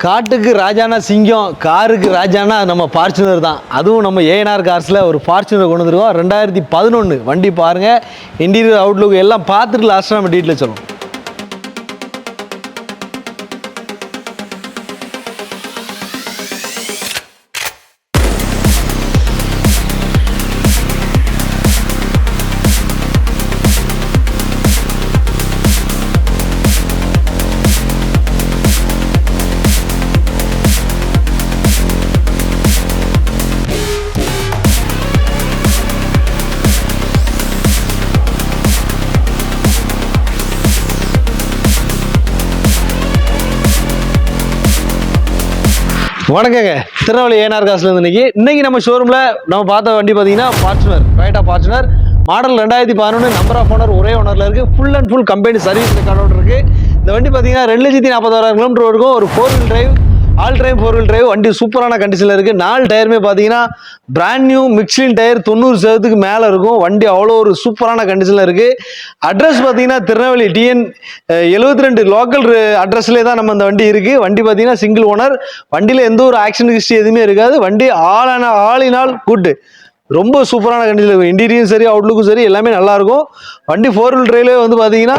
காட்டுக்கு ராஜானா சிங்கம், காருக்கு ராஜானா நம்ம ஃபார்ச்சுனர் தான். அதுவும் நம்ம ஏஎன்ஆர் கார்ஸில் ஒரு ஃபார்ச்சுனர் கொண்டு வந்துருக்கோம். 2011 வண்டி பாருங்கள். இன்டீரியர் அவுட்லுக் எல்லாம் பார்த்துட்டு லாஸ்ட்டாக நம்ம டீட்டெயில் சொல்லுவோம். வணக்கங்க, திருநெல்வேலி ஏஎன்ஆர் கார்ஸ்லேருந்து இன்னைக்கு நம்ம ஷோரூமில் நம்ம பார்த்த வண்டி பார்த்தீங்கன்னா Fortuner, Toyota Fortuner model 2011, number of owner ஒரே ஓனரில் இருக்குது. Full and full company service ரெக்கார்டோடு இருக்குது. இந்த வண்டி பார்த்தீங்கன்னா 2,46,000 கிலோமீட்டர் இருக்கும். ஒரு 4 wheel drive, all time 4 wheel drive. வண்டி சூப்பரான கண்டிஷனில் இருக்குது. 4 டயருமே பார்த்தீங்கன்னா பிராண்ட் நியூ மிக்ஸ்லின் டயர் 90% மேலே இருக்கும். வண்டி அவ்வளோ ஒரு சூப்பரான கண்டிஷனில் இருக்குது. அட்ரஸ் பார்த்தீங்கன்னா திருநெல்வேலி TN 72 லோக்கல் அட்ரஸ்லேயே தான் நம்ம இந்த வண்டி இருக்குது. வண்டி பார்த்தீங்கன்னா சிங்கிள் ஓனர். வண்டியில் எந்த ஒரு ஆக்சிடென்ட் ஹிஸ்ட்ரி எதுவுமே இருக்காது. வண்டி ஆல் இன் ஆல் குட், ரொம்ப சூப்பரான கண்டிஷனில் இருக்கும். இன்டீரியரும் சரி, அவுட்லுக்கும் சரி, எல்லாமே நல்லாயிருக்கும். வண்டி 4 வீல் டிரைவ்லேயே வந்து பார்த்தீங்கன்னா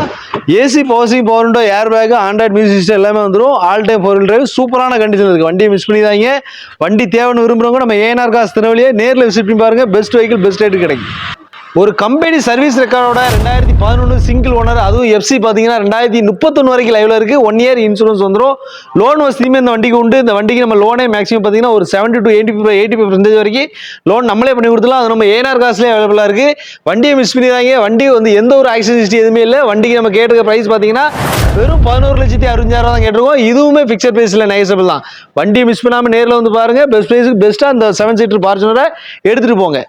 AC, power steering, power window, air bag, Android music system எல்லாமே வந்துடும். ஆல் டைம் 4 வீல் டிரைவ் சூப்பரான கண்டிஷனில் இருக்குது. வண்டியை மிஸ் பண்ணிதாங்க. வண்டி தேவைன்னு விரும்புகிறவங்க நம்ம ஏஎன்ஆர் கார்ஸ் திருநெல்வேலியை நேரில் விசிட் பண்ணி பாருங்கள். பெஸ்ட் வெஹிக்கிள், பெஸ்ட் ரேட்டு கிடைக்கும். ஒரு கம்பெனி சர்வீஸ் ரெக்கார்டோட 2011 சிங்கிள் ஓனர், அதுவும் FC பார்த்தீங்கன்னா 2031 வரைக்கும் லைவ்ல இருக்கு. 1 இயர் இன்சூரன்ஸ் வந்துடும். லோன் வசதியுமே இந்த வண்டிக்கு உண்டு. இந்த வண்டிக்கு நம்ம லோனே மேக்ஸிமம் பார்த்தீங்கன்னா ஒரு 70 to 85% வரைக்கும் லோன் நம்மளே பண்ணி கொடுத்துலாம். அது நம்ம ஏஎன்ஆர் கார்ஸ்லேயே அவைலபிளாக இருக்கு. வண்டியை மிஸ் பண்ணிதாங்க. வண்டி வந்து எந்த ஒரு ஆக்சிடென்ட் ஹிஸ்ட்ரி எதுவுமே இல்லை. வண்டிக்கு நம்ம கேட்டுக்க ப்ரைஸ் பார்த்தீங்கன்னா வெறும் 11,60,000 தான் கேட்டிருக்கோம். இதுவுமே ஃபிக்ஸட் ப்ரைஸில் நெகோசியபிள் தான். வண்டியை மிஸ் பண்ணாமல் நேரில் வந்து பாருங்க. பெஸ்ட் ப்ரைஸுக்கு பெஸ்ட்டாக அந்த 7 சீட்டர் ஃபார்ச்சுனரை எடுத்துகிட்டு போங்க.